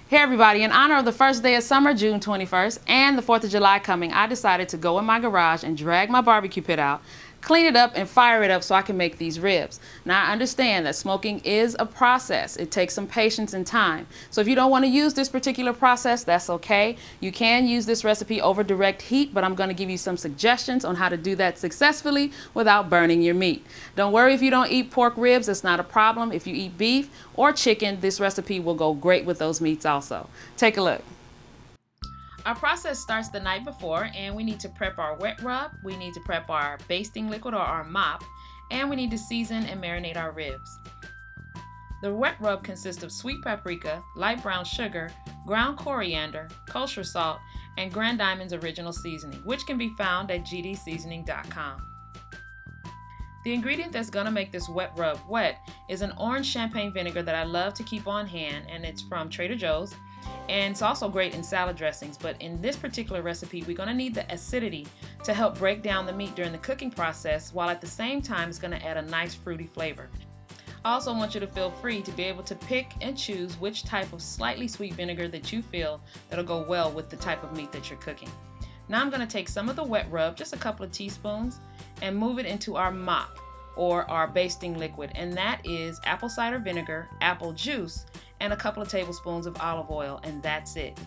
Hey everybody, in honor of the first day of summer, June 21st, and the 4th of July coming, I decided to go in my garage and drag my barbecue pit out, clean it up, and fire it up so I can make these ribs. Now I understand that smoking is a process. It takes some patience and time. So if you don't want to use this particular process, that's okay. You can use this recipe over direct heat, but I'm going to give you some suggestions on how to do that successfully without burning your meat. Don't worry if you don't eat pork ribs, it's not a problem. If you eat beef or chicken, this recipe will go great with those meats also. Take a look. Our process starts the night before, and we need to prep our wet rub, we need to prep our basting liquid or our mop, and we need to season and marinate our ribs. The wet rub consists of sweet paprika, light brown sugar, ground coriander, kosher salt, and Grand Diamond's original seasoning, which can be found at gdseasoning.com. The ingredient that's going to make this wet rub wet is an orange champagne vinegar that I love to keep on hand, and it's from Trader Joe's. And it's also great in salad dressings, but in this particular recipe, we're going to need the acidity to help break down the meat during the cooking process, while at the same time it's going to add a nice fruity flavor. I also want you to feel free to be able to pick and choose which type of slightly sweet vinegar that you feel that'll go well with the type of meat that you're cooking. Now I'm going to take some of the wet rub, just a couple of teaspoons, and move it into our mop or our basting liquid, and that is apple cider vinegar, apple juice, and a couple of tablespoons of olive oil, and that's it.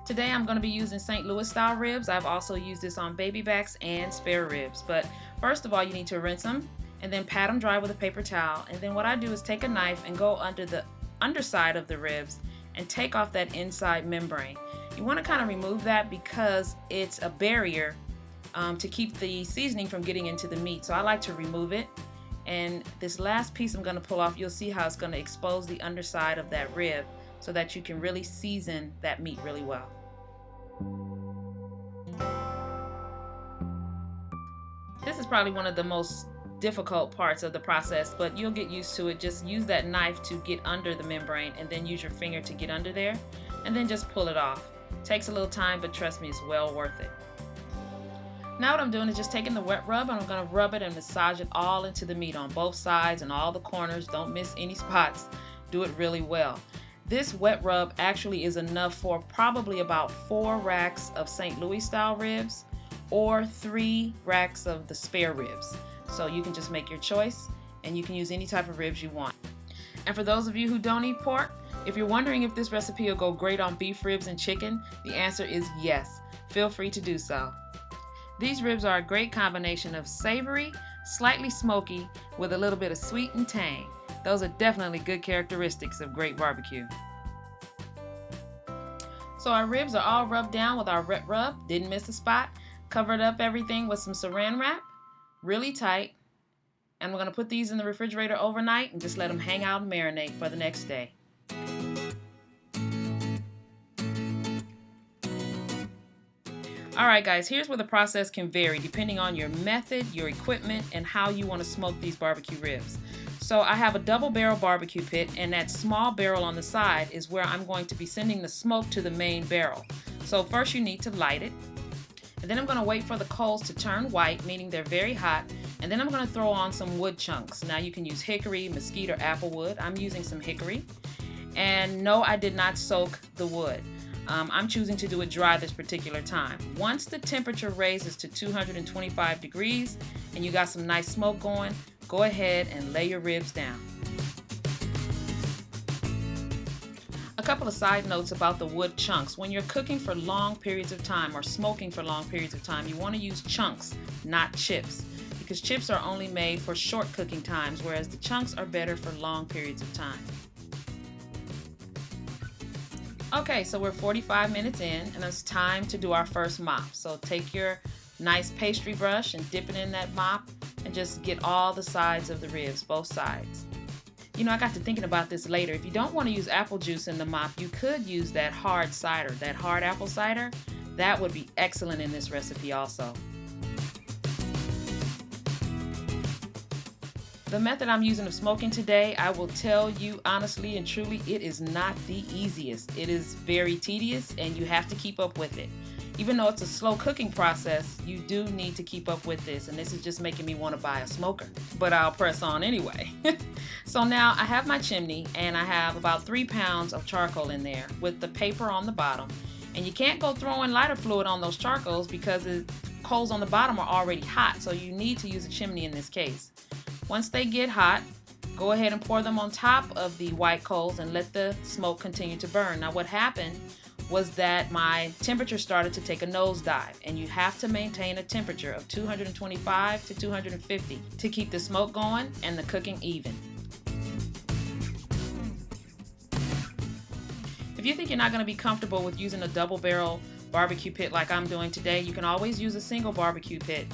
Today I'm going to be using St. Louis style ribs. I've also used this on baby backs and spare ribs, but first of all you need to rinse them and then pat them dry with a paper towel, and then what I do is take a knife and go under the underside of the ribs and take off that inside membrane. You want to kind of remove that because it's a barrier to keep the seasoning from getting into the meat, so I like to remove it. And this last piece I'm going to pull off, you'll see how it's going to expose the underside of that rib so that you can really season that meat really well. This is probably one of the most difficult parts of the process, but you'll get used to it. Just use that knife to get under the membrane and then use your finger to get under there and then just pull it off. Takes a little time, but trust me, it's well worth it. Now what I'm doing is just taking the wet rub and I'm going to rub it and massage it all into the meat on both sides and all the corners. Don't miss any spots. Do it really well. This wet rub actually is enough for probably about 4 racks of St. Louis style ribs or 3 racks of the spare ribs. So you can just make your choice and you can use any type of ribs you want. And for those of you who don't eat pork, if you're wondering if this recipe will go great on beef ribs and chicken, the answer is yes. Feel free to do so. These ribs are a great combination of savory, slightly smoky, with a little bit of sweet and tang. Those are definitely good characteristics of great barbecue. So our ribs are all rubbed down with our wet rub, didn't miss a spot. Covered up everything with some saran wrap, really tight. And we're going to put these in the refrigerator overnight and just let them hang out and marinate for the next day. Alright guys, here's where the process can vary depending on your method, your equipment, and how you want to smoke these barbecue ribs. So I have a double barrel barbecue pit, and that small barrel on the side is where I'm going to be sending the smoke to the main barrel. So first you need to light it, and then I'm going to wait for the coals to turn white, meaning they're very hot, and then I'm going to throw on some wood chunks. Now you can use hickory, mesquite, or apple wood. I'm using some hickory, and no, I did not soak the wood. I'm choosing to do it dry this particular time. Once the temperature raises to 225 degrees and you got some nice smoke going, go ahead and lay your ribs down. A couple of side notes about the wood chunks. When you're cooking for long periods of time or smoking for long periods of time, you want to use chunks, not chips, because chips are only made for short cooking times, whereas the chunks are better for long periods of time. Okay, so we're 45 minutes in and it's time to do our first mop. So take your nice pastry brush and dip it in that mop and just get all the sides of the ribs, both sides. You know, I got to thinking about this later. If you don't want to use apple juice in the mop, you could use that hard cider, that hard apple cider. That would be excellent in this recipe also. The method I'm using of smoking today, I will tell you honestly and truly, it is not the easiest. It is very tedious and you have to keep up with it. Even though it's a slow cooking process, you do need to keep up with this, and this is just making me want to buy a smoker. But I'll press on anyway. So now I have my chimney, and I have about 3 pounds of charcoal in there with the paper on the bottom. And you can't go throwing lighter fluid on those charcoals because the coals on the bottom are already hot, so you need to use a chimney in this case. Once they get hot, go ahead and pour them on top of the white coals and let the smoke continue to burn. Now what happened was that my temperature started to take a nosedive, and you have to maintain a temperature of 225 to 250 to keep the smoke going and the cooking even. If you think you're not going to be comfortable with using a double barrel barbecue pit like I'm doing today, you can always use a single barbecue pit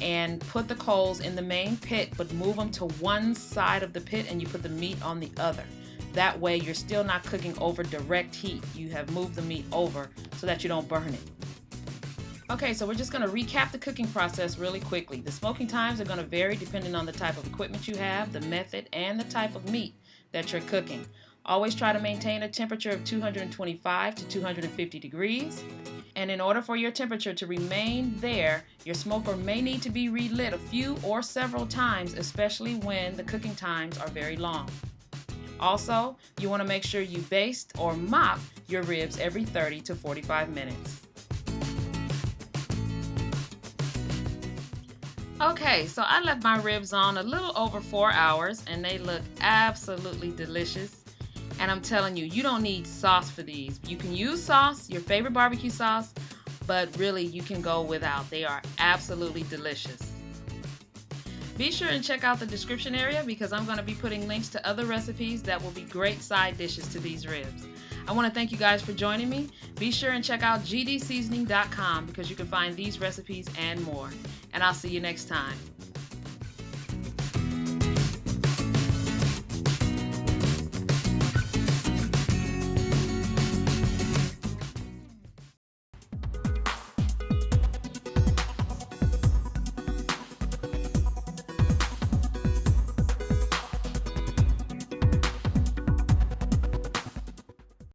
and put the coals in the main pit, but move them to one side of the pit and you put the meat on the other. That way you're still not cooking over direct heat. You have moved the meat over so that you don't burn it. Okay, so we're just going to recap the cooking process really quickly. The smoking times are going to vary depending on the type of equipment you have, the method, and the type of meat that you're cooking. Always try to maintain a temperature of 225 to 250 degrees. And in order for your temperature to remain there, your smoker may need to be relit a few or several times, especially when the cooking times are very long. Also, you want to make sure you baste or mop your ribs every 30 to 45 minutes. Okay, so I left my ribs on a little over 4 hours and they look absolutely delicious. And I'm telling you, you don't need sauce for these. You can use sauce, your favorite barbecue sauce, but really you can go without. They are absolutely delicious. Be sure and check out the description area because I'm going to be putting links to other recipes that will be great side dishes to these ribs. I want to thank you guys for joining me. Be sure and check out gdseasoning.com because you can find these recipes and more. And I'll see you next time.